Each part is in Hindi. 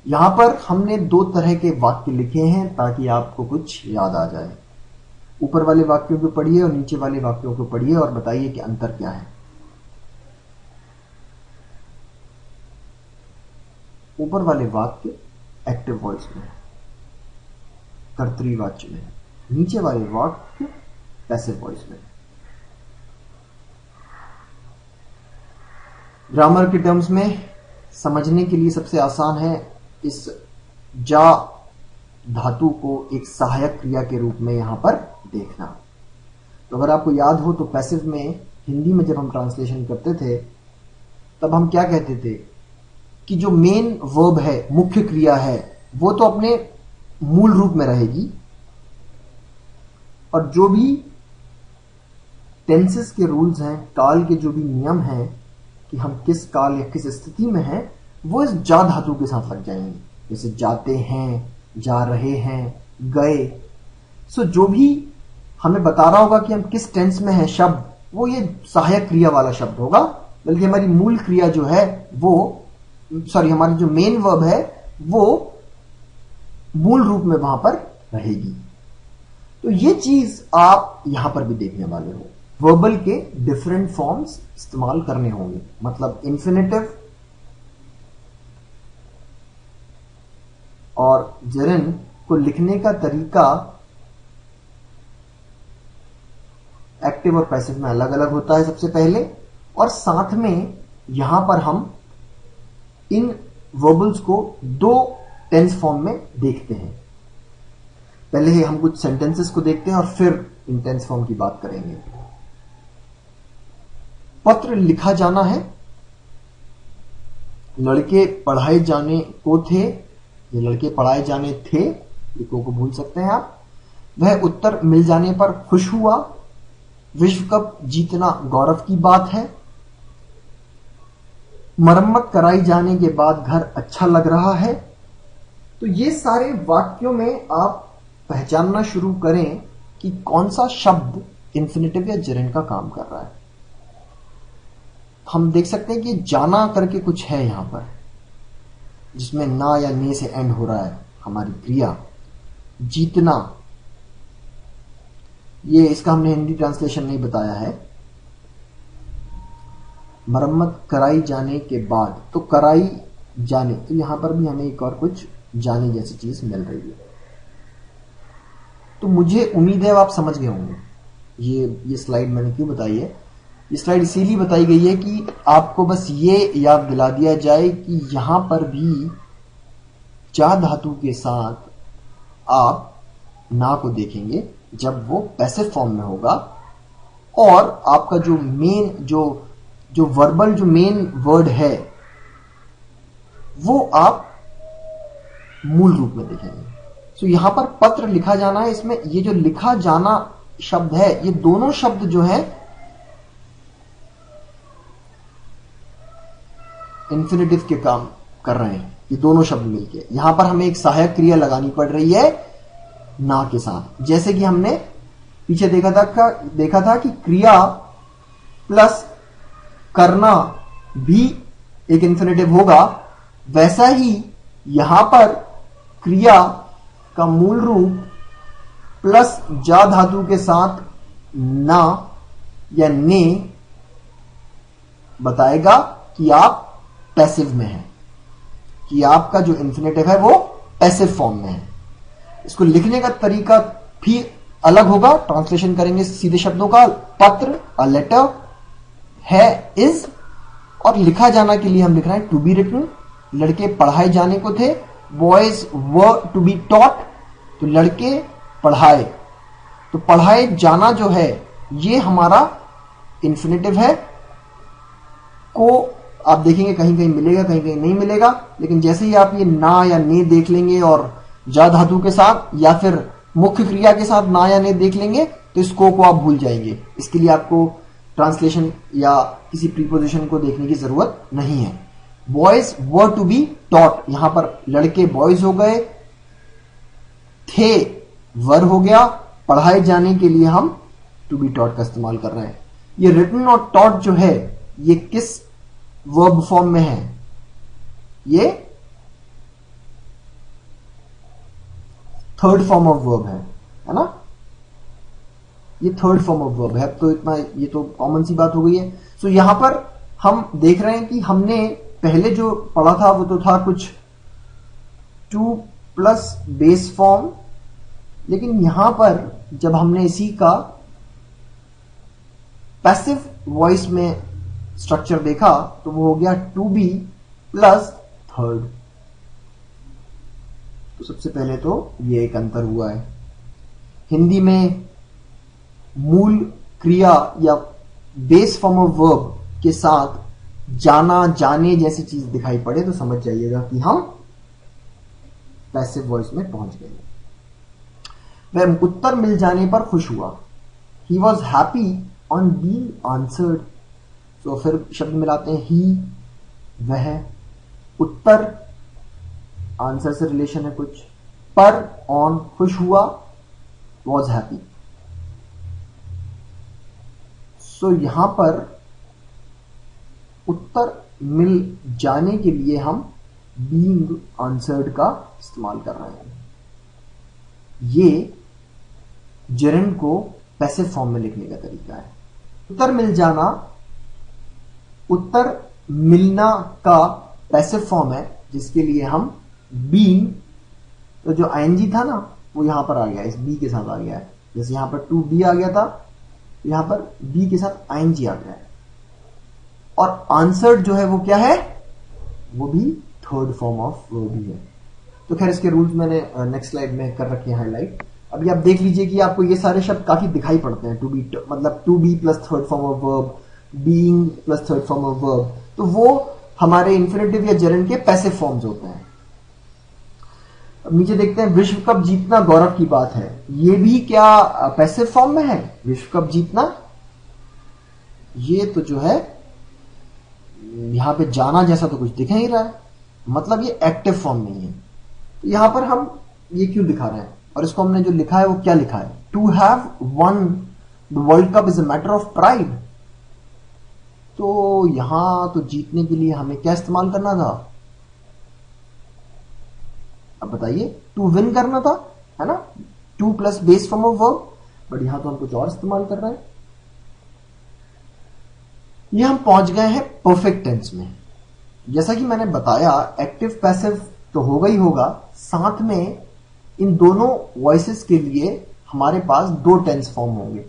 यहां पर हमने दो तरह के वाक्य लिखे हैं ताकि आपको कुछ याद आ जाए। ऊपर वाले वाक्यों को पढ़िए और नीचे वाले वाक्यों को पढ़िए और बताइए कि अंतर क्या है। ऊपर वाले वाक्य एक्टिव वॉइस में है, कर्तृवाच्य में है। नीचे वाले वाक्य पैसिव वॉइस में है। ग्रामर के टर्म्स में समझने के लिए सबसे आसान है इस जा धातु को एक सहायक क्रिया के रूप में यहां पर देखना। तो अगर आपको याद हो तो पैसिव में हिंदी में जब हम ट्रांसलेशन करते थे तब हम क्या कहते थे कि जो मेन वर्ब है, मुख्य क्रिया है, वो तो अपने मूल रूप में रहेगी और जो भी टेंसेस के रूल्स हैं, काल के जो भी नियम हैं कि हम किस काल या किस स्थिति में हैं, वो इस जा धातु के साथ लग जाएंगे। जैसे जाते हैं, जा रहे हैं, गए। सो जो भी हमें बता रहा होगा कि हम किस टेंस में हैं शब्द, वो ये सहायक क्रिया वाला शब्द होगा। बल्कि हमारी मूल क्रिया जो है वो हमारी जो मेन वर्ब है वो मूल रूप में वहां पर रहेगी। तो ये चीज आप यहां पर भी देखने वाले हो। वर्बल के डिफरेंट फॉर्म्स इस्तेमाल करने होंगे, मतलब इंफिनिटिव और जेरेंड को लिखने का तरीका एक्टिव और पैसिव में अलग अलग होता है सबसे पहले, और साथ में यहां पर हम इन वर्बल्स को दो टेंस फॉर्म में देखते हैं। पहले हम कुछ सेंटेंसेस को देखते हैं और फिर इन टेंस फॉर्म की बात करेंगे। पत्र लिखा जाना है, लड़के पढ़ाए जाने को थे, ये लड़के पढ़ाए जाने थे, ये को भूल सकते हैं आप। वह उत्तर मिल जाने पर खुश हुआ, विश्व कप जीतना गौरव की बात है। मरम्मत कराई जाने के बाद घर अच्छा लग रहा है। तो ये सारे वाक्यों में आप पहचानना शुरू करें कि कौन सा शब्द इंफिनिटिव या जेरेंड का काम कर रहा है। हम देख सकते हैं कि जाना करके कुछ है यहां पर, जिसमें ना या ने से एंड हो रहा है हमारी क्रिया। जीतना, ये इसका हमने हिंदी ट्रांसलेशन नहीं बताया है। मरम्मत कराई जाने के बाद, तो कराई जाने, तो यहां पर भी हमें एक और कुछ जाने जैसी चीज मिल रही है। तो मुझे उम्मीद है आप समझ गए होंगे ये स्लाइड मैंने क्यों बताई है। ये स्लाइड इसीलिए बताई गई है कि आपको बस ये याद दिला दिया जाए कि यहां पर भी जा धातु के साथ आप ना को देखेंगे जब वो पैसिव फॉर्म में होगा, और आपका जो मेन जो वर्बल जो मेन वर्ड है वो आप मूल रूप में देखेंगे। सो यहां पर पत्र लिखा जाना है, इसमें ये जो लिखा जाना शब्द है, ये दोनों शब्द जो है इंफिनिटिव के काम कर रहे हैं। ये दोनों शब्द मिलके यहां पर हमें एक सहायक क्रिया लगानी पड़ रही है ना के साथ। जैसे कि हमने पीछे देखा था कि क्रिया प्लस करना भी एक इंफिनिटिव होगा, वैसा ही यहां पर क्रिया का मूल रूप प्लस जा धातु के साथ ना या ने बताएगा कि आप पैसिव में हैं, कि आपका जो इंफिनिटिव है वो पैसिव फॉर्म में है। इसको लिखने का तरीका भी अलग होगा। ट्रांसलेशन करेंगे सीधे शब्दों का। पत्र, अ लेटर, है इज, और लिखा जाना के लिए हम लिख रहे हैं टू बी रिटन। लड़के पढ़ाए जाने को थे, boys were to be taught, तो लड़के पढ़ाए। तो पढ़ाए जाना जो है ये हमारा इंफिनिटिव है। को आप देखेंगे कहीं कहीं मिलेगा, कहीं कहीं नहीं मिलेगा, लेकिन जैसे ही आप ये ना या ने देख लेंगे और जा धातु के साथ या फिर मुख्य क्रिया के साथ ना या ने देख लेंगे तो इस को आप भूल जाएंगे। इसके लिए आपको ट्रांसलेशन या किसी प्रीपोजिशन को देखने की जरूरत नहीं है। Boys were to be taught, यहां पर लड़के बॉयज हो गए, थे वर हो गया, पढ़ाए जाने के लिए हम टू बी टॉट का इस्तेमाल कर रहे हैं। ये रिटन और टॉट जो है ये किस वर्ब फॉर्म में है? ये थर्ड फॉर्म ऑफ वर्ब है ना, ये थर्ड फॉर्म ऑफ वर्ब है। तो इतना ये तो कॉमन सी बात हो गई है। सो यहां पर हम देख रहे हैं कि हमने पहले जो पढ़ा था वो तो था कुछ टू प्लस बेस फॉर्म, लेकिन यहां पर जब हमने इसी का पैसिव वॉइस में स्ट्रक्चर देखा तो वो हो गया टू बी प्लस थर्ड। तो सबसे पहले तो ये एक अंतर हुआ है। हिंदी में मूल क्रिया या बेस फॉर्म ऑफ वर्ब के साथ जाना जाने जैसी चीज दिखाई पड़े तो समझ जाइएगा कि हम पैसिव वॉइस में पहुंच गए। वह उत्तर मिल जाने पर खुश हुआ। He was happy on being answered. तो फिर शब्द मिलाते हैं ही, वह, उत्तर आंसर से रिलेशन है कुछ, पर, ऑन, खुश हुआ, वॉज हैप्पी। सो यहां पर उत्तर मिल जाने के लिए हम बीइंग आंसर्ड का इस्तेमाल कर रहे हैं। ये जेरेंड को पैसिव फॉर्म में लिखने का तरीका है। उत्तर मिल जाना, उत्तर मिलना का पैसिव फॉर्म है, जिसके लिए हम बीइंग, तो जो आईएनजी था ना वो यहां पर आ गया, इस बी के साथ आ गया है। जैसे यहां पर टू बी आ गया था, यहां पर बी के साथ आईएनजी आ गया है। और आंसर्ड जो है वो क्या है, वो भी थर्ड फॉर्म ऑफ वर्ब ही है। तो खैर इसके रूल्स मैंने नेक्स्ट स्लाइड में कर रखे हैं हाईलाइट। अभी आप देख लीजिए कि आपको ये सारे शब्द काफी दिखाई पड़ते हैं। टू बी मतलब to be plus third form of verb, being plus third form of verb, तो वो हमारे इन्फिनेटिव या जेरेंड के पैसिव फॉर्म्स होते हैं। अब नीचे देखते हैं, विश्व कप जीतना गौरव की बात है। ये भी क्या पैसिव फॉर्म में है? विश्व कप जीतना, ये तो जो है यहां पे जाना जैसा तो कुछ दिख नहीं रहा है, मतलब ये एक्टिव फॉर्म नहीं है। तो यहां पर हम ये क्यों दिखा रहे हैं, और इसको हमने जो लिखा है वो क्या लिखा है, to have won the world cup is a matter of pride. तो यहां तो जीतने के लिए हमें क्या इस्तेमाल करना था, अब बताइए, टू विन करना था, है ना, to plus base form of verb, but यहां तो हम कुछ और इस्तेमाल कर रहे हैं। ये हम पहुंच गए हैं परफेक्ट टेंस में। जैसा कि मैंने बताया, एक्टिव पैसिव तो होगा ही होगा, साथ में इन दोनों वॉइसेस के लिए हमारे पास दो टेंस फॉर्म होंगे,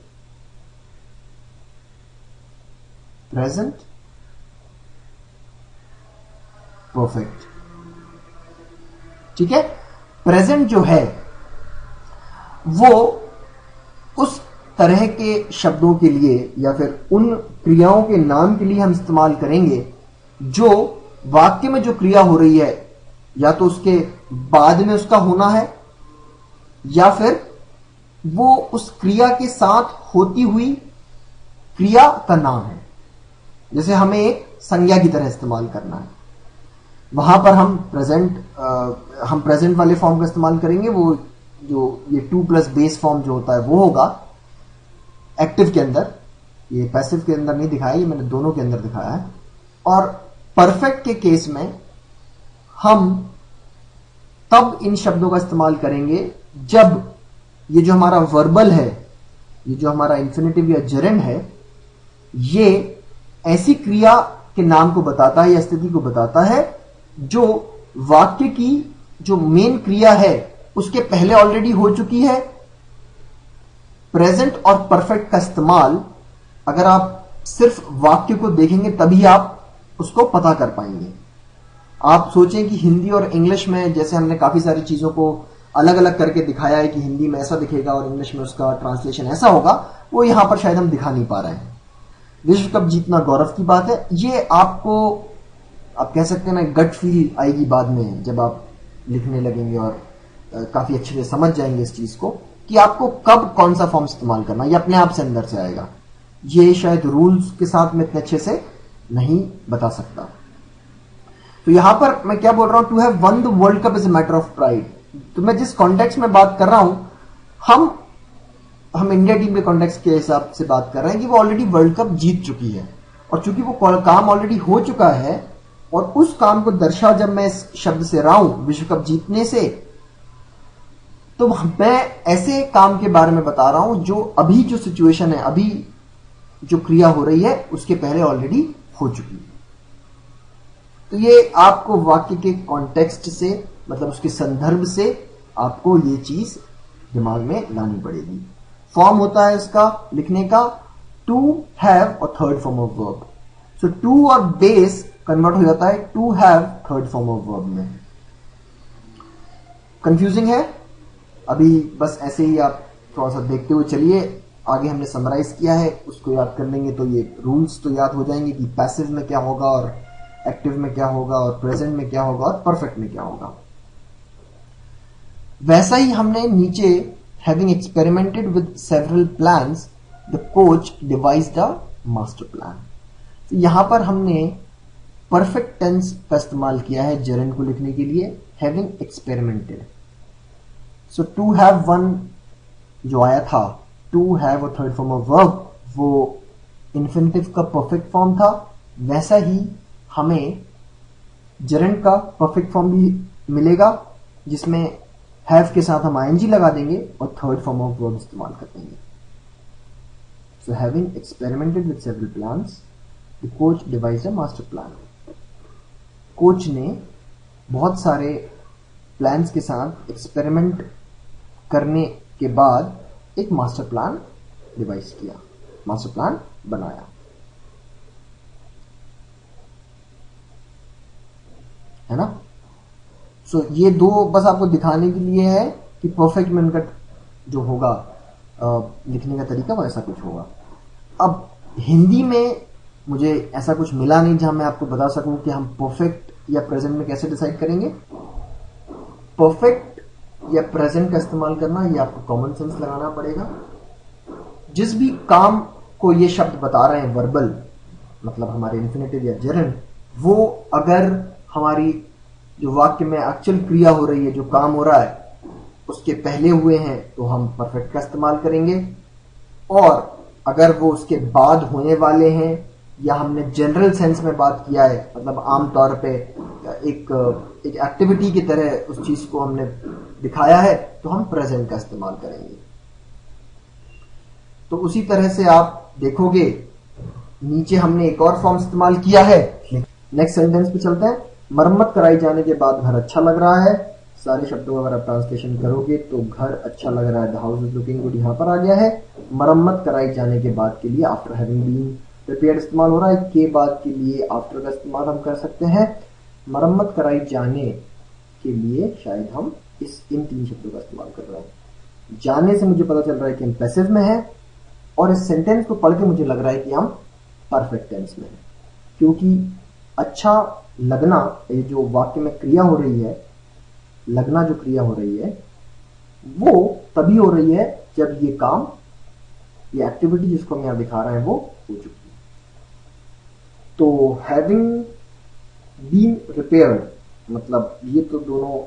प्रेजेंट, परफेक्ट। ठीक है, प्रेजेंट जो है वो उस तरह के शब्दों के लिए या फिर उन क्रियाओं के नाम के लिए हम इस्तेमाल करेंगे जो वाक्य में जो क्रिया हो रही है या तो उसके बाद में उसका होना है या फिर वो उस क्रिया के साथ होती हुई क्रिया का नाम है। जैसे हमें एक संज्ञा की तरह इस्तेमाल करना है, वहां पर हम प्रेजेंट वाले फॉर्म का इस्तेमाल करेंगे। वो जो ये टू प्लस बेस फॉर्म जो होता है वो होगा एक्टिव के अंदर, ये पैसिव के अंदर नहीं दिखाया, ये मैंने दोनों के अंदर दिखाया है। और परफेक्ट के केस में हम तब इन शब्दों का इस्तेमाल करेंगे जब ये जो हमारा वर्बल है, ये जो हमारा इंफिनिटिव या जेरेंड है, ये ऐसी क्रिया के नाम को बताता है या स्थिति को बताता है जो वाक्य की जो मेन क्रिया है उसके पहले ऑलरेडी हो चुकी है। प्रेजेंट और परफेक्ट का इस्तेमाल अगर आप सिर्फ वाक्य को देखेंगे तभी आप उसको पता कर पाएंगे। आप सोचें कि हिंदी और इंग्लिश में जैसे हमने काफी सारी चीजों को अलग अलग करके दिखाया है कि हिंदी में ऐसा दिखेगा और इंग्लिश में उसका ट्रांसलेशन ऐसा होगा, वो यहां पर शायद हम दिखा नहीं पा रहे हैं। विश्व कप जीतना गौरव की बात है, ये आपको आप कह सकते हैं ना गट फील आएगी बाद में जब आप लिखने लगेंगे और काफी अच्छे से समझ जाएंगे इस चीज को कि आपको कब कौन सा फॉर्म इस्तेमाल करना, ये अपने आप से अंदर से आएगा। ये शायद रूल्स के साथ में इतने अच्छे से नहीं बता सकता। तो यहां पर मैं क्या बोल रहा हूं, to have won the world cup is a matter of pride. तो मैं जिस कॉन्टेक्स्ट में बात कर रहा हूं, हम इंडिया टीम के कॉन्टेक्स्ट के हिसाब से बात कर रहे हैं कि वो ऑलरेडी वर्ल्ड कप जीत चुकी है, और चूंकि वो काम ऑलरेडी हो चुका है और उस काम को दर्शा जब मैं इस शब्द से रहा हूं विश्व कप जीतने से, तो मैं ऐसे काम के बारे में बता रहा हूं जो अभी जो सिचुएशन है, अभी जो क्रिया हो रही है उसके पहले ऑलरेडी हो चुकी है। तो ये आपको वाक्य के कॉन्टेक्स्ट से, मतलब उसके संदर्भ से आपको ये चीज दिमाग में लानी पड़ेगी। फॉर्म होता है इसका लिखने का टू हैव और third form of verb. So to और बेस कन्वर्ट हो जाता है to have third form of verb में। कंफ्यूजिंग है? अभी बस ऐसे ही आप थोड़ा सा देखते हुए चलिए। आगे हमने समराइज किया है, उसको याद कर लेंगे तो ये रूल्स तो याद हो जाएंगे कि पैसिव में क्या होगा और एक्टिव में क्या होगा और प्रेजेंट में क्या होगा और परफेक्ट में क्या होगा। वैसा ही हमने नीचे having experimented with several plans the coach devised a master plan. तो यहां पर हमने परफेक्ट टेंस का इस्तेमाल किया है जेरेंड को लिखने के लिए, having experimented. So to have won जो आया था, टू हैव और थर्ड फॉर्म ऑफ वर्ब, वो इन्फिनिटिव का परफेक्ट फॉर्म था। वैसा ही हमें जेरेंड का परफेक्ट फॉर्म भी मिलेगा जिसमें हैव के साथ हम आईएनजी लगा देंगे और थर्ड फॉर्म ऑफ वर्ब इस्तेमाल कर देंगे। So having experimented with several plans the coach devised a master plan. Coach ने बहुत सारे प्लान्स के साथ एक्सपेरिमेंट करने के बाद एक मास्टर प्लान डिवाइस किया, मास्टर प्लान बनाया। है ना? सो ये दो बस आपको दिखाने के लिए है कि परफेक्ट में उनका जो होगा लिखने का तरीका वो ऐसा कुछ होगा। अब हिंदी में मुझे ऐसा कुछ मिला नहीं जहां मैं आपको बता सकूं कि हम परफेक्ट या प्रेजेंट में कैसे डिसाइड करेंगे। परफेक्ट या प्रेजेंट का इस्तेमाल करना ये आपको कॉमन सेंस लगाना पड़ेगा। जिस भी काम को ये शब्द बता रहे हैं वर्बल, मतलब हमारे इन्फिनिटिव या जेरेंड, वो अगर हमारी जो वाक्य में एक्चुअल क्रिया हो रही है, जो काम हो रहा है, उसके पहले हुए हैं तो हम परफेक्ट का इस्तेमाल करेंगे। और अगर वो उसके बाद होने वाले हैं या हमने जनरल सेंस में बात किया है, मतलब आमतौर पे एक एक्टिविटी की तरह उस चीज को हमने दिखाया है, तो हम प्रेजेंट का इस्तेमाल करेंगे। तो उसी तरह से आप देखोगे नीचे हमने एक और फॉर्म इस्तेमाल किया है। नेक्स्ट सेंटेंस पे चलते हैं। मरम्मत कराई जाने के बाद घर अच्छा लग रहा है। सारे शब्दों अगर आप ट्रांसलेशन करोगे तो घर अच्छा लग रहा है, the house is looking good यहां पर आ गया है। मरम्मत कराई जाने के बाद के लिए आफ्टर हैविंग बीन प्रिपेयर्ड इस्तेमाल हो रहा है। के बाद के लिए आफ्टर का इस्तेमाल हम कर सकते हैं। मरम्मत कराई जाने के लिए शायद हम इन तीन शब्दों का इस्तेमाल कर रहे हैं। जाने से मुझे पता चल रहा है कि हम पैसिव में हैं, और इस सेंटेंस को पढ़ के मुझे लग रहा है कि हम परफेक्ट टेंस में हैं, क्योंकि अच्छा लगना, ये जो वाक्य में क्रिया हो रही है, लगना जो क्रिया हो रही है वो तभी हो रही है जब ये काम, ये एक्टिविटी जिसको हम यहां दिखा रहे हैं वो हो चुकी है। तो हैविंग बीन रिपेयर्ड, मतलब ये तो दोनों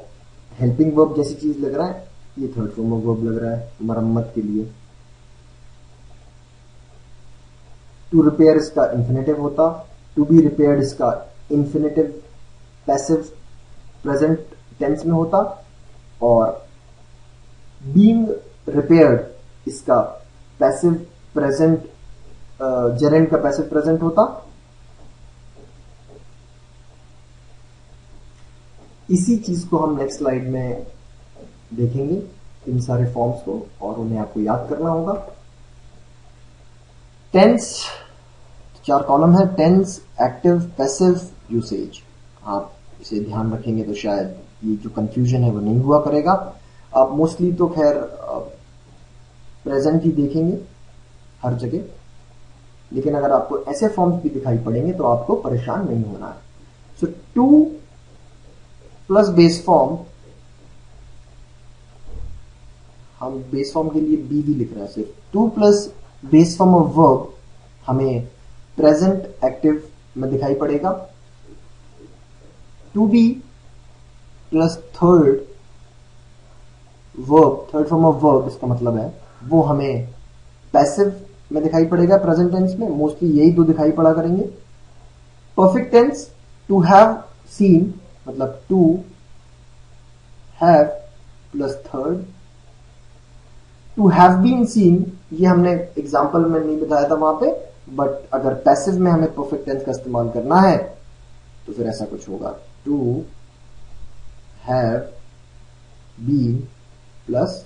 हेल्पिंग वर्ब जैसी चीज लग रहा है, ये थर्ड फॉर्म ऑफ वर्ब लग रहा है मरम्मत के लिए। टू रिपेयर इसका इंफिनिटिव होता, टू बी रिपेयर्ड इसका इंफिनिटिव पैसिव प्रेजेंट टेंस में होता, और बीइंग रिपेयर्ड इसका पैसिव प्रेजेंट जेरेंड का पैसिव प्रेजेंट होता। इसी चीज को हम नेक्स्ट स्लाइड में देखेंगे, इन सारे फॉर्म्स को, और उन्हें आपको याद करना होगा। टेंस, चार कॉलम है, टेंस, एक्टिव, पैसिव, यूसेज। आप इसे ध्यान रखेंगे तो शायद ये जो कंफ्यूजन है वो नहीं हुआ करेगा। आप मोस्टली तो खैर प्रेजेंट ही देखेंगे हर जगह, लेकिन अगर आपको ऐसे फॉर्म्स भी दिखाई पड़ेंगे तो आपको परेशान नहीं होना है। So to plus base form, हम बेस फॉर्म के लिए बी भी लिख रहे हैं, सिर्फ to plus base form of verb हमें प्रेजेंट एक्टिव में दिखाई पड़ेगा। To be plus third verb, third form of verb इसका मतलब है, वो हमें पैसिव में दिखाई पड़ेगा प्रेजेंट टेंस में। मोस्टली यही दो दिखाई पड़ा करेंगे। Perfect tense, to have seen, मतलब to have plus third to have been seen, ये हमने एग्जाम्पल में नहीं बताया था वहां पे, बट अगर पैसिव में हमें परफेक्ट टेंस का इस्तेमाल करना है तो फिर ऐसा कुछ होगा, to have been plus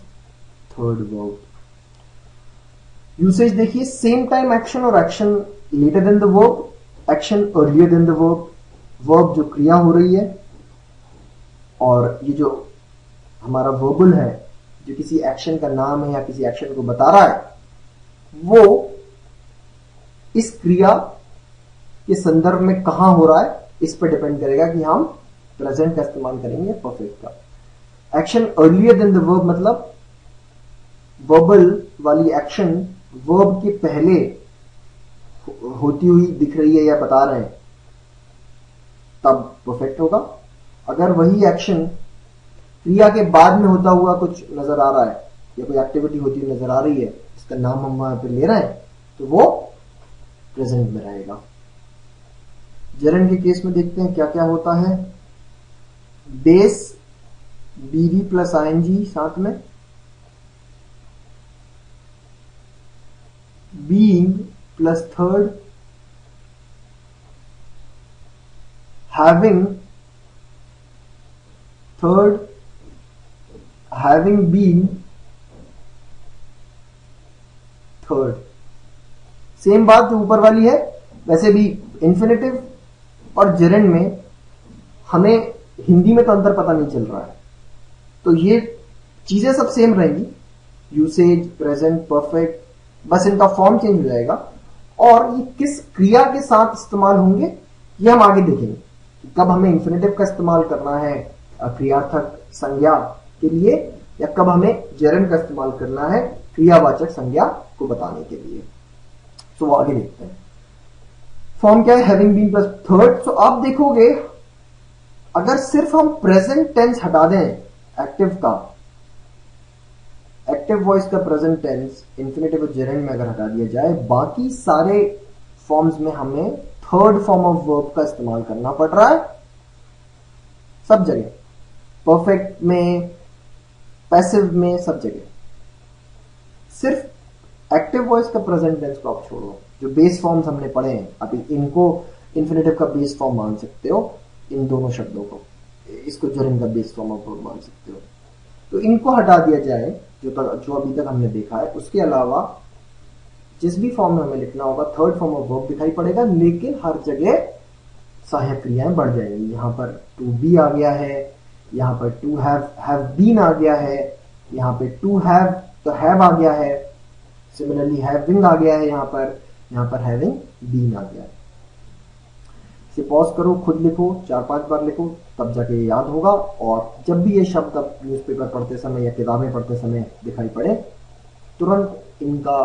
third verb. Usage देखिए, सेम टाइम एक्शन और action later than the verb, action earlier than the verb, verb जो क्रिया हो रही है, और ये जो हमारा वर्बल है जो किसी एक्शन का नाम है या किसी एक्शन को बता रहा है, वो इस क्रिया के संदर्भ में कहां हो रहा है इस पर डिपेंड करेगा कि हम प्रेजेंट का इस्तेमाल करेंगे या परफेक्ट का। Action earlier than the verb मतलब वर्बल वाली एक्शन वर्ब के पहले होती हुई दिख रही है या बता रहे हैं, तब परफेक्ट होगा। अगर वही एक्शन क्रिया के बाद में होता हुआ कुछ नजर आ रहा है या कोई एक्टिविटी होती हुई नजर आ रही है, इसका नाम हम वहां पे ले रहे हैं, तो वो प्रेजेंट में रहेगा। जरन के केस में देखते हैं क्या क्या होता है। बेस बीवी प्लस आईएनजी साथ में, being plus third, having third, having been third. Same बात जो ऊपर वाली है वैसे भी इंफिनिटिव और जेरेंड में हमें हिंदी में तो अंतर पता नहीं चल रहा है, तो ये चीजें सब सेम रहेंगी, यूसेज, प्रेजेंट, परफेक्ट, बस इनका फॉर्म चेंज हो जाएगा। और ये किस क्रिया के साथ इस्तेमाल होंगे ये हम आगे देखेंगे कि कब हमें इंफिनिटिव का इस्तेमाल करना है क्रियार्थक संज्ञा के लिए, या कब हमें जेरेंड का इस्तेमाल करना है क्रियावाचक संज्ञा को बताने के लिए। तो वो आगे देखते हैं। फॉर्म क्या है, हैविंग बीन प्लस थर्ड। तो आप देखोगे अगर सिर्फ हम प्रेजेंट टेंस हटा दें एक्टिव का, एक्टिव वॉइस का प्रेजेंट टेंस इंफिनिटिव और जेरेंड में अगर हटा दिया जाए, बाकी सारे फॉर्म्स में हमें थर्ड फॉर्म ऑफ वर्ब का इस्तेमाल करना पड़ रहा है सब जगह, परफेक्ट में, पैसिव में, सब जगह। सिर्फ एक्टिव वॉइस का प्रेजेंट टेंस को आप छोड़ो, जो बेस फॉर्म्स हमने पढ़े हैं, आप इनको इंफिनिटिव का बेस फॉर्म मान सकते हो, इन दोनों शब्दों को, इसको जेरेंड का बेस फॉर्म ऑफ वर्ब मान सकते हो। तो इनको हटा दिया जाए जो अभी तक हमने देखा है, उसके अलावा जिस भी फॉर्म में हमें लिखना होगा थर्ड फॉर्म ऑफ वर्ब दिखाई पड़ेगा, लेकिन हर जगह सहायक क्रियाएं बढ़ जाएंगी। यहां पर टू बी आ गया है, यहां पर टू हैव बीन आ गया है, यहां पे टू हैव तो हैव आ गया है, सिमिलरली हैविंग आ गया है, यहां पर हैविंग बीन आ गया है। इसे पॉज करो, खुद लिखो, 4-5 बार लिखो, तब जाके याद होगा। और जब भी ये शब्द आप न्यूज़पेपर पढ़ते समय या किताबें पढ़ते समय दिखाई पड़े, तुरंत इनका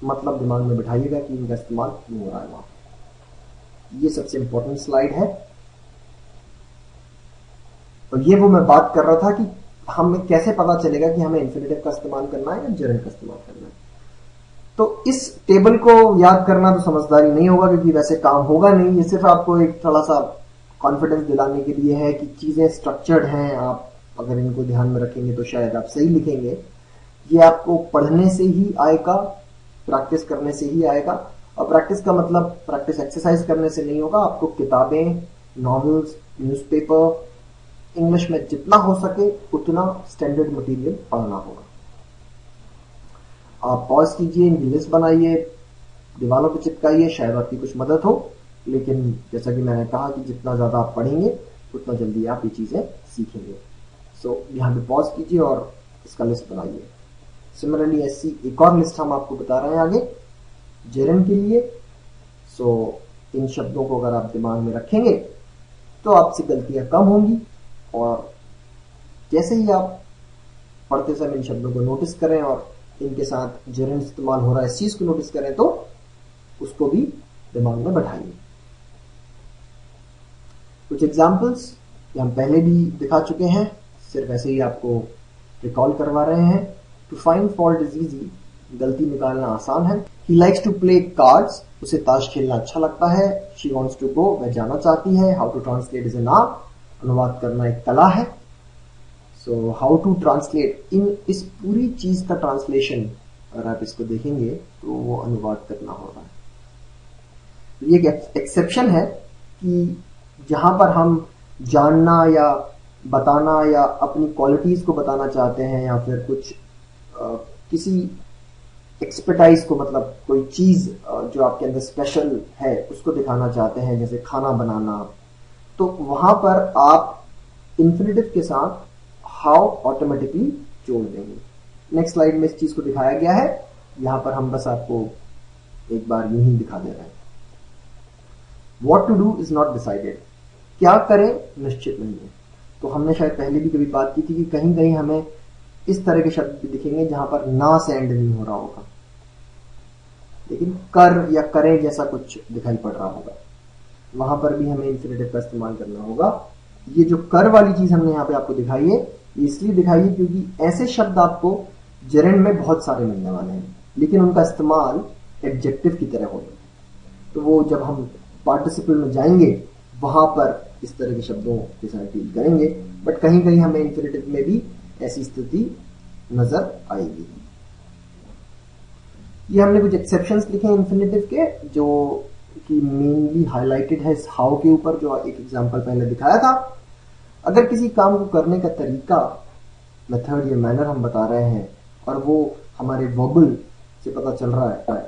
मतलब दिमाग में बिठाइएगा कि इनका इस्तेमाल क्यों हो रहा है वहां। ये सबसे इंपॉर्टेंट स्लाइड है, और ये वो मैं बात कर रहा था कि हमें कैसे पता चलेगा कि हमें इंफिनिटिव का इस्तेमाल करना है या जेरेंड का इस्तेमाल करना है। तो इस टेबल को याद करना तो समझदारी नहीं होगा, क्योंकि वैसे काम होगा नहीं। ये सिर्फ आपको एक थोड़ा सा कॉन्फिडेंस दिलाने के लिए है कि चीजें स्ट्रक्चर्ड हैं, आप अगर इनको ध्यान में रखेंगे तो शायद आप सही लिखेंगे। ये आपको पढ़ने से ही आएगा, प्रैक्टिस करने से ही आएगा। और प्रैक्टिस का मतलब प्रैक्टिस एक्सरसाइज करने से नहीं होगा, आपको किताबें, नॉवेल्स, न्यूज़पेपर, इंग्लिश में जितना हो सके उतना स्टैंडर्ड मटेरियल पढ़ना होगा। आप पॉज कीजिए, इनकी लिस्ट बनाइए, दीवारों पर चिपकाइए, शायद आपकी कुछ मदद हो। लेकिन जैसा कि मैंने कहा कि जितना ज्यादा आप पढ़ेंगे उतना जल्दी आप ये चीजें सीखेंगे। सो यहाँ पे पॉज कीजिए और इसका लिस्ट बनाइए। सिमिलरली ऐसी एक और लिस्ट हम आपको बता रहे हैं आगे जेरेंड के लिए। सो इन शब्दों को अगर आप दिमाग में रखेंगे तो आपसे गलतियां कम होंगी, और जैसे ही आप पढ़ते समय इन शब्दों को नोटिस करें और इनके साथ जेरेंड इस्तेमाल हो रहा है इस चीज को नोटिस करें, तो उसको भी दिमाग में बैठाइए। कुछ एग्जाम्पल्स हम पहले भी दिखा चुके हैं, सिर्फ ऐसे ही आपको रिकॉल करवा रहे हैं। To find fault is easy, गलती निकालना आसान है। He likes to play cards, उसे ताश खेलना अच्छा लगता है। शी वॉन्ट्स टू गो, वह जाना चाहती है। How to translate is an art, अनुवाद करना एक कला है। So so how to translate, इन इस पूरी चीज का ट्रांसलेशन अगर आप इसको देखेंगे तो वो अनुवाद करना होगा। ये एक एक्सेप्शन है कि जहां पर हम जानना या बताना या अपनी क्वालिटीज को बताना चाहते हैं या फिर कुछ किसी एक्सपर्टाइज को, मतलब कोई चीज जो आपके अंदर स्पेशल है उसको दिखाना चाहते हैं, जैसे खाना बनाना, तो वहां पर आप इंफिनिटिव के साथ हाउ ऑटोमेटिकली जोड़ देंगे। नेक्स्ट स्लाइड में इस चीज को दिखाया गया है, यहां पर हम बस आपको एक बार यूं ही दिखा दे रहे हैं। What to do is not decided, क्या करें निश्चित नहीं है। तो हमने शायद पहले भी कभी बात की थी कि कहीं कहीं हमें इस तरह के शब्द भी दिखेंगे जहां पर ना से एंड नहीं हो रहा होगा, लेकिन कर या करें जैसा कुछ दिखाई पड़ रहा होगा, वहां पर भी हमें इंफिनिटिव का इस्तेमाल करना होगा। ये जो कर वाली चीज हमने यहाँ पे आपको दिखाई है, इसलिए दिखाई है क्योंकि ऐसे शब्द आपको जेरेंड में बहुत सारे मिलने वाले हैं, लेकिन उनका इस्तेमाल एडजेक्टिव की तरह होगा। तो वो जब हम पार्टिसिपल में जाएंगे वहां पर इस तरह के शब्दों के साथ डील करेंगे, बट कहीं कहीं हमें इंफिनिटिव में भी ऐसी स्थिति नजर आएगी। ये हमने कुछ एक्सेप्शंस लिखे हैं इंफिनिटिव के, जो कि मेनली हाईलाइटेड है इस हाउ के ऊपर, जो एक एग्जांपल पहले दिखाया था। अगर किसी काम को करने का तरीका, मेथड या मैनर हम बता रहे हैं और वो हमारे वर्बल से पता चल रहा है,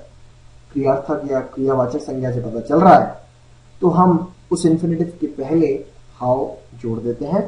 क्रियार्थक या क्रियावाचक संज्ञा से पता चल रहा है, तो हम उस इंफिनिटिव के पहले हाउ जोड़ देते हैं।